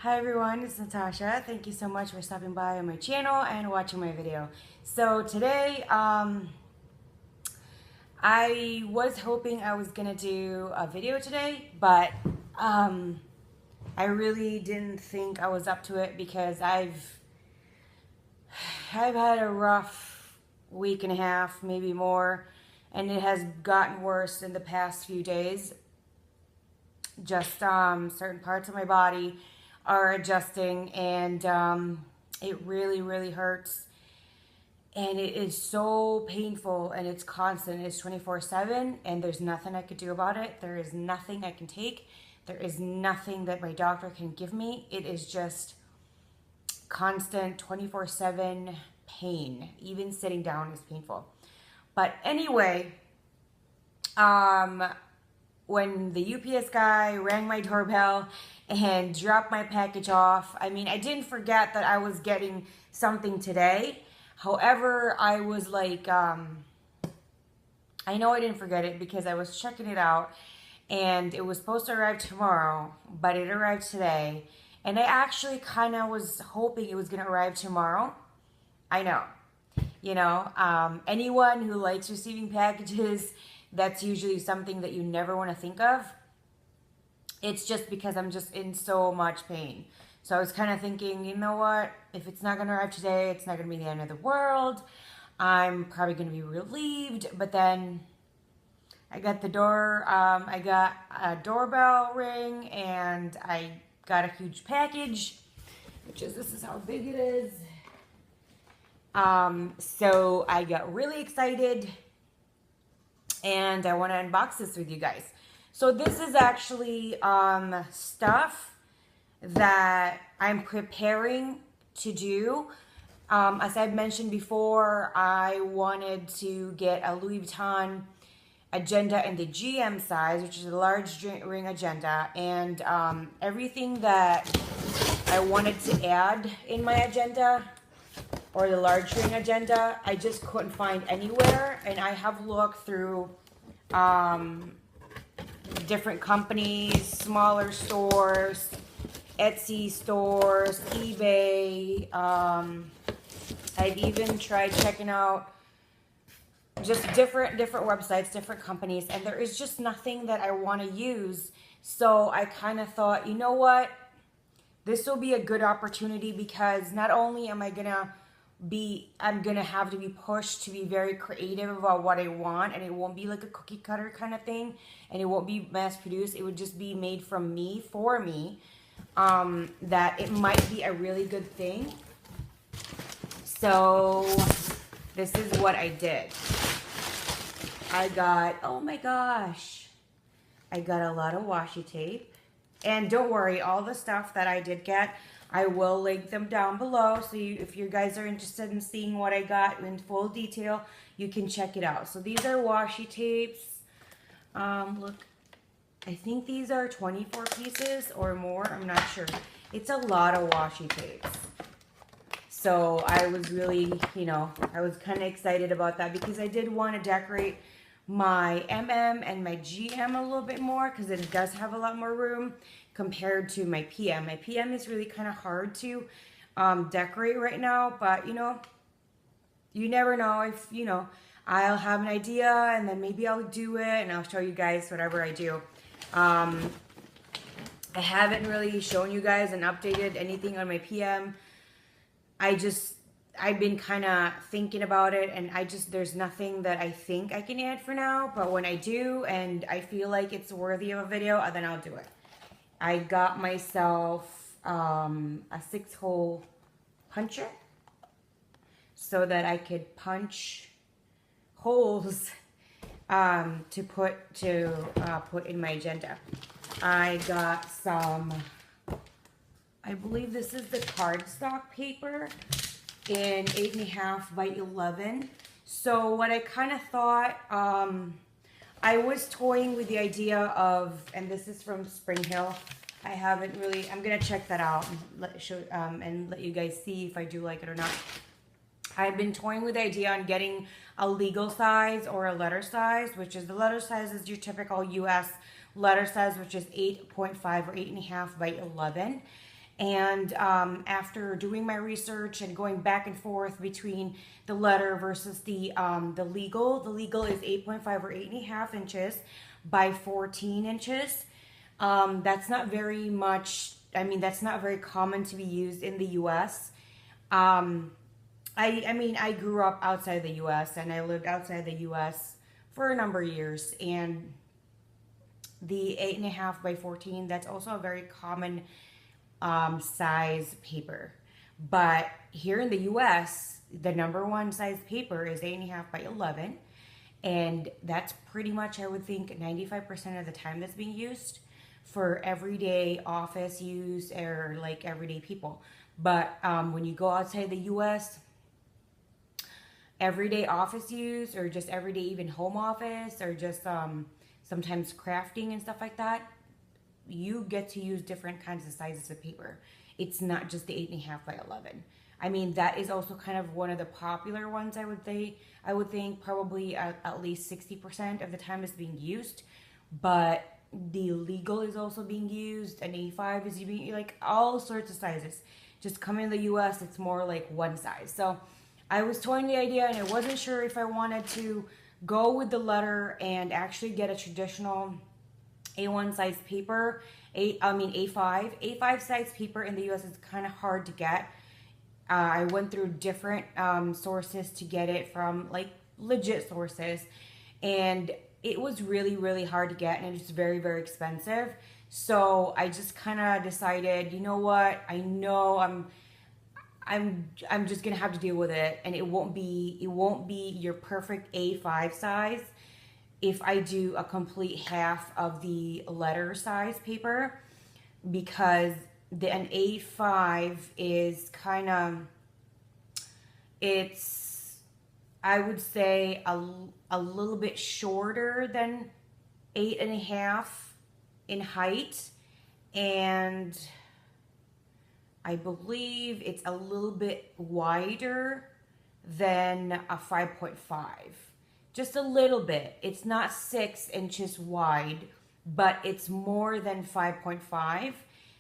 Hi everyone, it's Natasha. Thank you so much for stopping by on my channel and watching my video. So today, I was hoping I was gonna do a video today, but I really didn't think I was up to it because I've had a rough week and a half, maybe more, and it has gotten worse in the past few days. Just certain parts of my body are adjusting, and it really hurts, and it is so painful, and it's constant. It's 24/7, and there's nothing I could do about it. There is nothing I can take. There is nothing that my doctor can give me. It is just constant 24/7 pain. Even sitting down is painful. But anyway, when the UPS guy rang my doorbell and dropped my package off, I mean, I didn't forget that I was getting something today. However, I was like, I know I didn't forget it because I was checking it out, and it was supposed to arrive tomorrow, but it arrived today. And I actually kind of was hoping it was going to arrive tomorrow. I know. Anyone who likes receiving packages, that's usually something that you never want to think of. It's just because I'm just in so much pain. So I was kind of thinking, you know what? If it's not going to arrive today, it's not going to be the end of the world. I'm probably going to be relieved. But then I got I got a doorbell ring, and I got a huge package, this is how big it is. So I got really excited, and I want to unbox this with you guys. So this is actually stuff that I'm preparing to do. As I've mentioned before, I wanted to get a Louis Vuitton agenda in the GM size, which is a large ring agenda, and everything that I wanted to add in my agenda, or the large ring agenda, I just couldn't find anywhere. And I have looked through different companies, smaller stores, Etsy stores, eBay. I've even tried checking out just different websites, different companies, and there is just nothing that I want to use. So I kind of thought, you know what? This will be a good opportunity, because not only am I I'm gonna have to be pushed to be very creative about what I want, and it won't be like a cookie cutter kind of thing, and it won't be mass produced. It would just be made from me for me. That it might be a really good thing. So this is what I did. I got, oh my gosh, I got a lot of washi tape. And don't worry, all the stuff that I did get, I will link them down below. So if you guys are interested in seeing what I got in full detail, you can check it out. So these are washi tapes. Look, I think these are 24 pieces or more. I'm not sure. It's a lot of washi tapes. So I was really, I was kind of excited about that, because I did want to decorate my MM and my GM a little bit more, because it does have a lot more room compared to my PM. My PM is really kind of hard to decorate right now, but you never know. If I'll have an idea, and then maybe I'll do it, and I'll show you guys whatever I do. I haven't really shown you guys and updated anything on my PM. I've been kind of thinking about it, and there's nothing that I think I can add for now, but when I do and I feel like it's worthy of a video, then I'll do it. I got myself a 6-hole puncher so that I could punch holes to put in my agenda. I got some, I believe this is the cardstock paper in 8.5 by 11. So what I kind of thought, I was toying with the idea of, and this is from Spring Hill. I haven't really, I'm gonna check that out and let you guys see if I do like it or not. I've been toying with the idea on getting a legal size or a letter size, which is the letter size is your typical US letter size, which is 8.5 or 8.5 by 11. And after doing my research and going back and forth between the letter versus the legal is 8.5 or 8.5 inches by 14 inches. That's not very much. I mean, that's not very common to be used in the U.S. I mean, I grew up outside the U.S. and I lived outside the U.S. for a number of years, and the 8.5 by 14, that's also a very common size paper. But here in the U.S., the number one size paper is 8.5 by 11, and that's pretty much, I would think, 95% of the time that's being used for everyday office use or like everyday people. But when you go outside the U.S., everyday office use or just everyday even home office or just sometimes crafting and stuff like that, you get to use different kinds of sizes of paper. It's not just the 8.5 by 11. I mean, that is also kind of one of the popular ones, I would say. I would think probably at least 60% of the time is being used. But the legal is also being used, and A5 is being, like, all sorts of sizes. Just coming in the US, it's more like one size. So I was toying the idea, and I wasn't sure if I wanted to go with the letter and actually get a traditional A1 size paper. A5 size paper in the US is kind of hard to get. I went through different sources to get it from, like, legit sources, and it was really, really hard to get, and it's very, very expensive. So I just kind of decided, you know what? I know I'm just gonna have to deal with it, and it won't be your perfect A5 size if I do a complete half of the letter size paper, because an A5 is kind of, it's, I would say a little bit shorter than 8.5 in height, and I believe it's a little bit wider than a 5.5. Just a little bit. It's not 6 inches wide, but it's more than 5.5.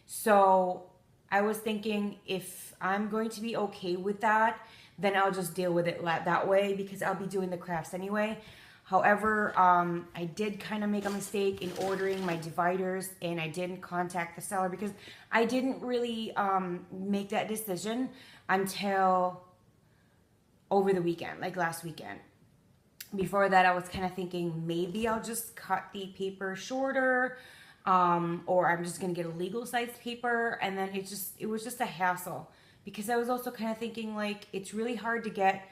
So I was thinking, if I'm going to be okay with that, then I'll just deal with it that way, because I'll be doing the crafts anyway. However, I did kind of make a mistake in ordering my dividers, and I didn't contact the seller because I didn't really make that decision until over the weekend, like last weekend. Before that, I was kind of thinking maybe I'll just cut the paper shorter, or I'm just gonna get a legal size paper, and then it was just a hassle, because I was also kind of thinking, like, it's really hard to get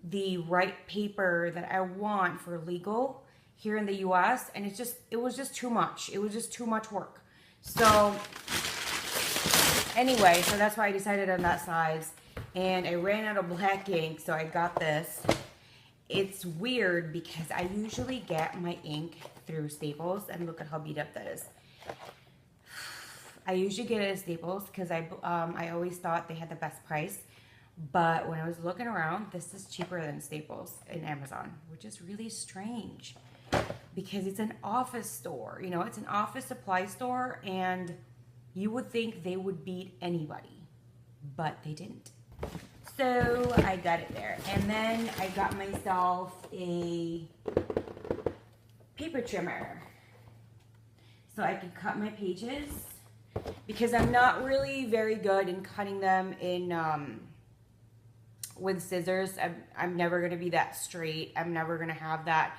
the right paper that I want for legal here in the US, and it was just too much. It was just too much work. So anyway, so that's why I decided on that size, and I ran out of black ink, so I got this. It's weird because I usually get my ink through Staples, and look at how beat up that is. I usually get it at Staples because I always thought they had the best price. But when I was looking around, this is cheaper than Staples in Amazon, which is really strange because it's an office store. You know, it's an office supply store, and you would think they would beat anybody, but they didn't. So I got it there. And then I got myself a paper trimmer so I can cut my pages, because I'm not really very good in cutting them in with scissors. I'm never going to be that straight. I'm never going to have that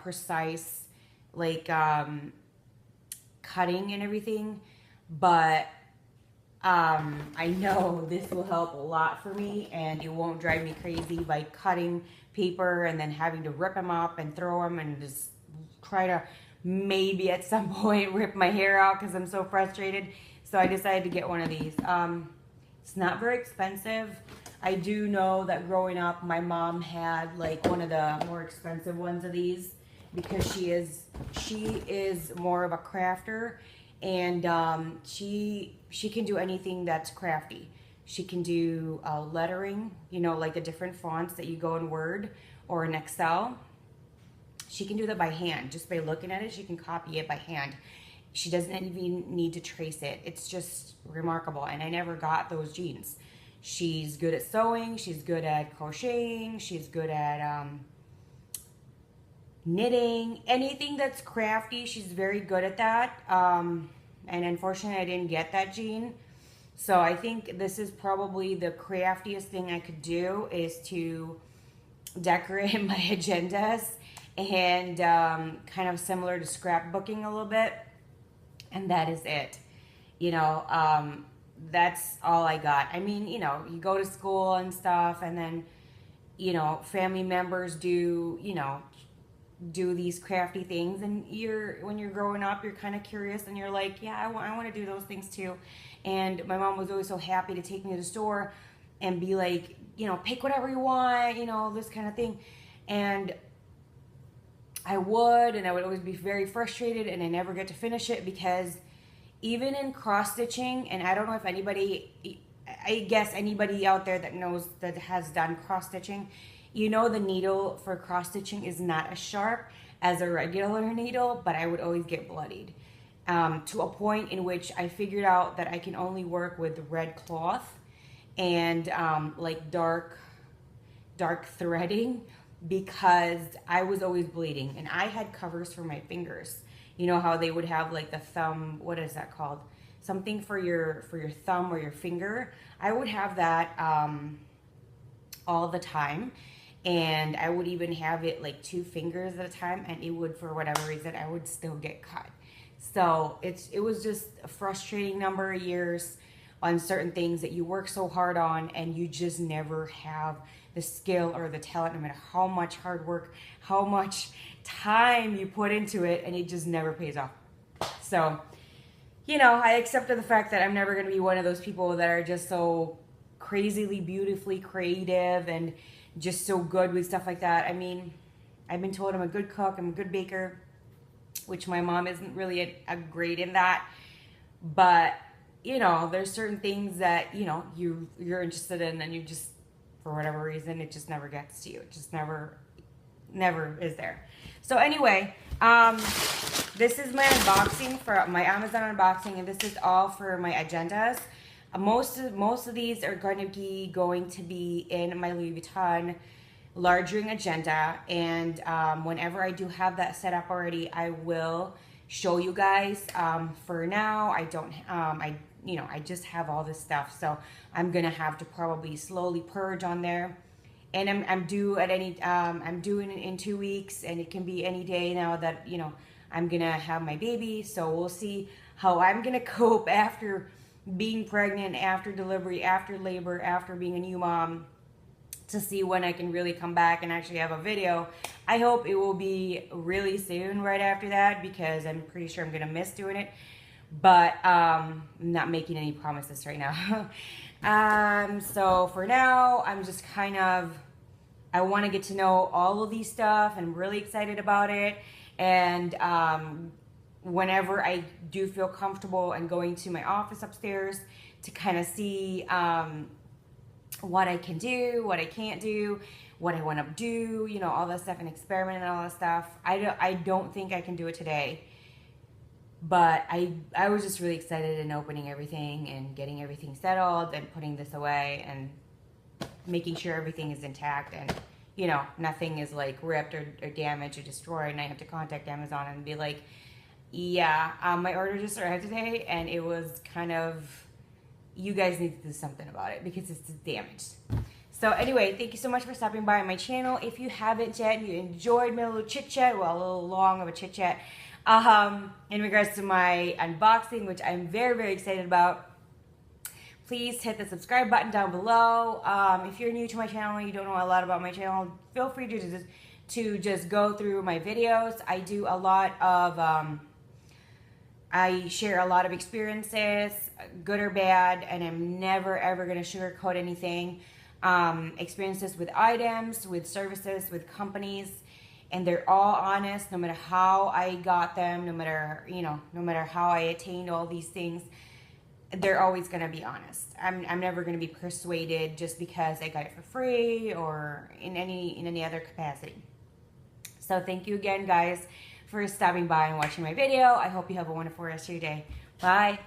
precise like cutting and everything. But I know this will help a lot for me, and it won't drive me crazy by cutting paper and then having to rip them up and throw them and just try to maybe at some point rip my hair out because I'm so frustrated. So I decided to get one of these. It's not very expensive. I do know that growing up, my mom had like one of the more expensive ones of these, because she is more of a crafter, and she can do anything that's crafty. She can do lettering, you know, like the different fonts that you go in Word or in Excel. She can do that by hand. Just by looking at it, she can copy it by hand. She doesn't even need to trace it. It's just remarkable. And I never got those jeans. She's good at sewing. She's good at crocheting. She's good at knitting. Anything that's crafty, she's very good at that. And unfortunately, I didn't get that gene. So I think this is probably the craftiest thing I could do, is to decorate my agendas, and kind of similar to scrapbooking a little bit. And that is it. You know, that's all I got. I mean, you know, you go to school and stuff, and then, you know, family members do, you know, do these crafty things, and when you're growing up, you're kind of curious, and you're like, yeah, I want to do those things too. And my mom was always so happy to take me to the store and be like, you know, pick whatever you want, you know, this kind of thing. And I would always be very frustrated, and I never get to finish it, because even in cross stitching, and I don't know if anybody, I guess anybody out there that knows, that has done cross stitching, you know, the needle for cross stitching is not as sharp as a regular needle, but I would always get bloodied, to a point in which I figured out that I can only work with red cloth and like dark threading, because I was always bleeding. And I had covers for my fingers. You know how they would have like the thumb, what is that called? Something for your thumb or your finger. I would have that all the time. And I would even have it like 2 fingers at a time, and it would, for whatever reason, I would still get cut. So it was just a frustrating number of years on certain things that you work so hard on, and you just never have the skill or the talent, no matter how much hard work, how much time you put into it, and it just never pays off. So, you know, I accepted the fact that I'm never going to be one of those people that are just so crazily, beautifully creative and just so good with stuff like that. I mean, I've been told I'm a good cook, I'm a good baker, which my mom isn't really a great in that. But, you know, there's certain things that, you know, you're interested in, and you just, for whatever reason, it just never gets to you. It just never is there. So anyway, this is my unboxing for my Amazon unboxing, and this is all for my agendas. Most of these are going to be in my Louis Vuitton large ring agenda, and whenever I do have that set up already, I will show you guys. For now, I don't. I just have all this stuff, so I'm gonna have to probably slowly purge on there. And I'm due at any. I'm due in 2 weeks, and it can be any day now that, you know, I'm gonna have my baby. So we'll see how I'm gonna cope after being pregnant, after delivery, after labor, after being a new mom, to see when I can really come back and actually have a video. I hope it will be really soon right after that, because I'm pretty sure I'm gonna miss doing it. But I'm not making any promises right now. So for now, I'm just kind of, I want to get to know all of these stuff, and I'm really excited about it. And whenever I do feel comfortable and going to my office upstairs to kind of see what I can do, what I can't do, what I want to do, you know, all that stuff, and experiment and all that stuff. I don't think I can do it today. But I was just really excited in opening everything and getting everything settled and putting this away and making sure everything is intact, and, you know, nothing is like ripped or damaged or destroyed, and I have to contact Amazon and be like, yeah, my order just arrived today, and it was kind of, you guys need to do something about it because it's damaged. So anyway, thank you so much for stopping by on my channel. If you haven't yet and you enjoyed my little chit chat, well, a little long of a chit chat, in regards to my unboxing, which I'm very, very excited about, please hit the subscribe button down below. If you're new to my channel and you don't know a lot about my channel, feel free to just go through my videos. I do a lot of, I share a lot of experiences, good or bad, and I'm never ever going to sugarcoat anything. Experiences with items, with services, with companies, and they're all honest, no matter how I got them, no matter, you know, no matter how I attained all these things, they're always going to be honest. I'm never going to be persuaded just because I got it for free or in any other capacity. So thank you again, guys, for stopping by and watching my video. I hope you have a wonderful rest of your day. Bye.